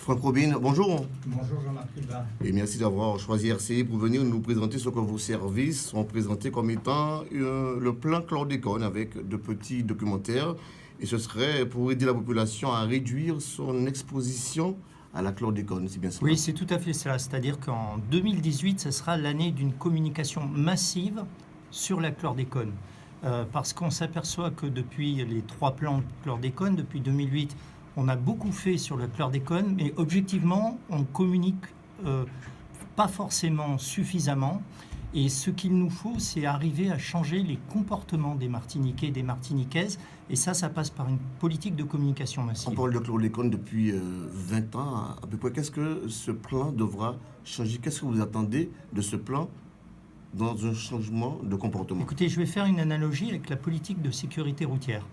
Franck Robin, bonjour. Bonjour Jean-Marc Ribard. Et merci d'avoir choisi RCI pour venir nous présenter ce que vos services ont présenté comme étant le plan chlordécone avec de petits documentaires. Et ce serait pour aider la population à réduire son exposition à la chlordécone, c'est bien ça? Oui, c'est tout à fait cela. C'est-à-dire qu'en 2018, ce sera l'année d'une communication massive sur la chlordécone. Parce qu'on s'aperçoit que depuis les 3 plans chlordécone, depuis 2008, on a beaucoup fait sur le chlordécone, mais objectivement, on communique pas forcément suffisamment. Et ce qu'il nous faut, c'est arriver à changer les comportements des Martiniquais et des Martiniquaises. Et ça passe par une politique de communication massive. On parle de chlordécone depuis 20 ans à peu près. Qu'est-ce que ce plan devra changer? Qu'est-ce que vous attendez de ce plan dans un changement de comportement? Écoutez, je vais faire une analogie avec la politique de sécurité routière.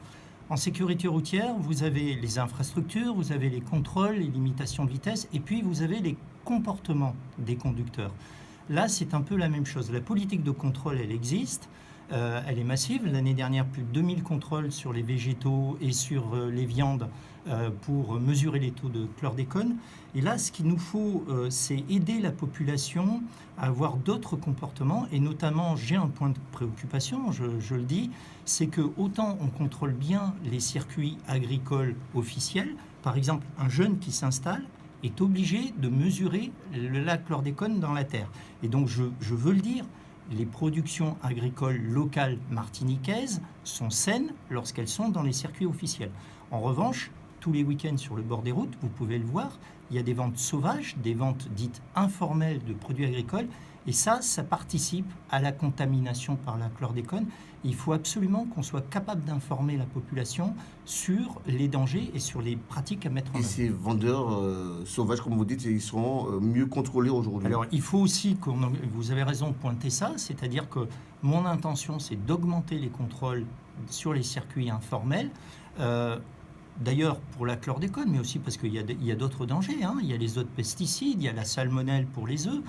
En sécurité routière, vous avez les infrastructures, vous avez les contrôles, les limitations de vitesse, et puis vous avez les comportements des conducteurs. Là, c'est un peu la même chose. La politique de contrôle, elle existe, elle est massive. L'année dernière, plus de 2000 contrôles sur les végétaux et sur les viandes pour mesurer les taux de chlordécone. Et là, ce qu'il nous faut, c'est aider la population à avoir d'autres comportements. Et notamment, j'ai un point de préoccupation, je le dis, c'est que autant on contrôle bien les circuits agricoles officiels, par exemple, un jeune qui s'installe est obligé de mesurer la chlordécone dans la terre. Et donc, je veux le dire, les productions agricoles locales martiniquaises sont saines lorsqu'elles sont dans les circuits officiels. En revanche, tous les week-ends sur le bord des routes, vous pouvez le voir, il y a des ventes sauvages, des ventes dites informelles de produits agricoles, et ça participe à la contamination par la chlordécone. Il faut absolument qu'on soit capable d'informer la population sur les dangers et sur les pratiques à mettre en œuvre. Et ces vendeurs sauvages, comme vous dites, ils seront mieux contrôlés aujourd'hui? Alors, il faut aussi, vous avez raison de pointer ça, c'est-à-dire que mon intention, c'est d'augmenter les contrôles sur les circuits informels. D'ailleurs, pour la chlordécone, mais aussi parce qu'il y a d'autres dangers. Il y a les autres pesticides, il y a la salmonelle pour les œufs.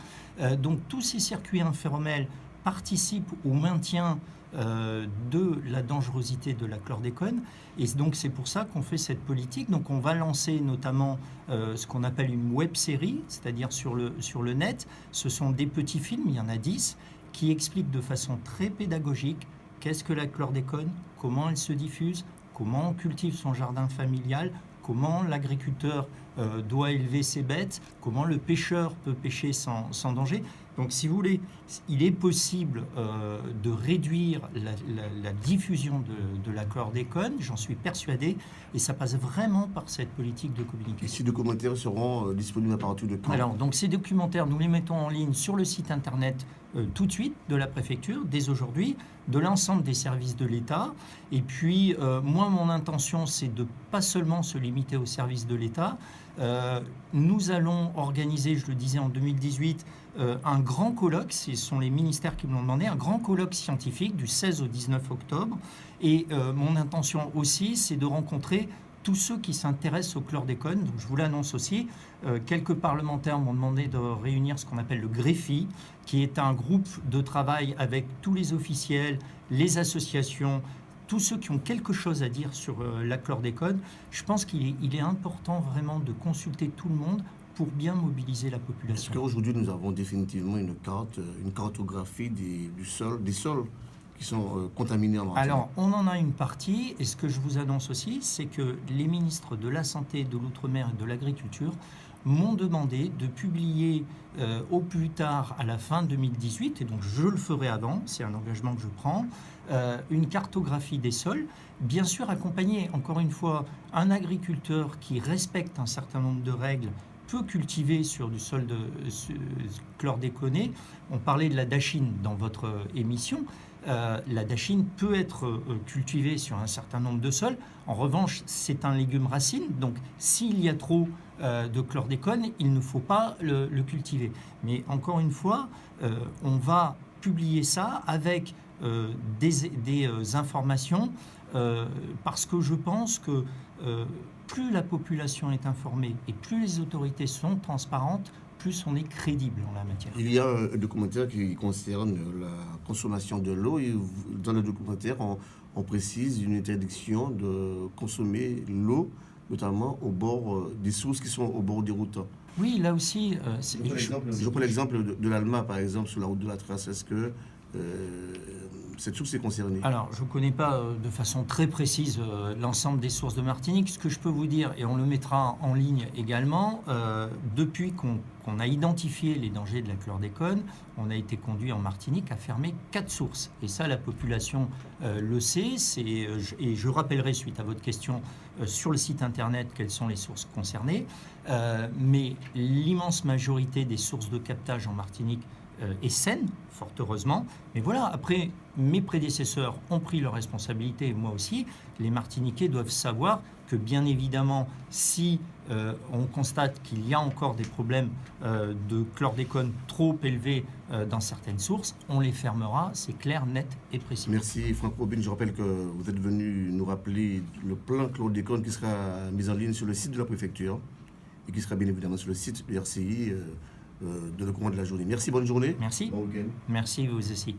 Donc, tous ces circuits informels participent au maintien de la dangerosité de la chlordécone. Et donc, c'est pour ça qu'on fait cette politique. Donc, on va lancer notamment ce qu'on appelle une web-série, c'est-à-dire sur le net. Ce sont des petits films, il y en a 10, qui expliquent de façon très pédagogique qu'est-ce que la chlordécone, comment elle se diffuse, comment on cultive son jardin familial, comment l'agriculteur doit élever ses bêtes, comment le pêcheur peut pêcher sans danger. Donc, si vous voulez, il est possible de réduire la diffusion de la chlordécone, j'en suis persuadé, et ça passe vraiment par cette politique de communication. Et ces documentaires seront disponibles à partir de quand? Alors, donc ces documentaires, nous les mettons en ligne sur le site internet tout de suite de la préfecture, dès aujourd'hui, de l'ensemble des services de l'État. Et puis, moi, mon intention, c'est de pas seulement se limiter aux services de l'État. Nous allons organiser, je le disais en 2018, un grand colloque, ce sont les ministères qui me l'ont demandé, un grand colloque scientifique du 16 au 19 octobre. Et mon intention aussi, c'est de rencontrer tous ceux qui s'intéressent au chlordécone. Donc, je vous l'annonce aussi, quelques parlementaires m'ont demandé de réunir ce qu'on appelle le GREFI, qui est un groupe de travail avec tous les officiels, les associations, tous ceux qui ont quelque chose à dire sur la chlordécone. Je pense qu'il est important vraiment de consulter tout le monde pour bien mobiliser la population. Est-ce qu'aujourd'hui, nous avons définitivement une cartographie des sols qui sont contaminés en Martinique? Alors, on en a une partie, et ce que je vous annonce aussi, c'est que les ministres de la Santé, de l'Outre-mer et de l'Agriculture m'ont demandé de publier au plus tard à la fin 2018, et donc je le ferai avant, c'est un engagement que je prends, une cartographie des sols, bien sûr accompagnée, encore une fois, un agriculteur qui respecte un certain nombre de règles peut cultiver sur du sol chlordéconé. On parlait de la dachine dans votre émission. La dachine peut être cultivée sur un certain nombre de sols. En revanche, c'est un légume racine, donc s'il y a trop de chlordécone, il ne faut pas le cultiver. Mais encore une fois, on va publier ça avec des informations parce que je pense que plus la population est informée et plus les autorités sont transparentes, plus on est crédible en la matière. Il y a un documentaire qui concerne la consommation de l'eau et dans le documentaire, on précise une interdiction de consommer l'eau notamment au bord des sources qui sont au bord des routes. Oui, là aussi... Je prends l'exemple de l'Alma, par exemple, sur la route de la Trace. Est-ce que cette source est concernée? Alors, je ne connais pas de façon très précise l'ensemble des sources de Martinique. Ce que je peux vous dire, et on le mettra en ligne également, depuis qu'on a identifié les dangers de la chlordécone, on a été conduit en Martinique à fermer 4 sources. Et ça, la population le sait. Et je rappellerai, suite à votre question, sur le site internet, quelles sont les sources concernées. Mais l'immense majorité des sources de captage en Martinique est saine, fort heureusement. Mais voilà, après, mes prédécesseurs ont pris leurs responsabilités, et moi aussi. Les Martiniquais doivent savoir que, bien évidemment, si on constate qu'il y a encore des problèmes de chlordécone trop élevés dans certaines sources, on les fermera, c'est clair, net et précis. Merci Franck Robin. Je rappelle que vous êtes venu nous rappeler le plan chlordécone qui sera mis en ligne sur le site de la préfecture et qui sera bien évidemment sur le site du RCI de le courant de la journée. Merci, bonne journée. Merci. Bon week-end. Merci, vous aussi.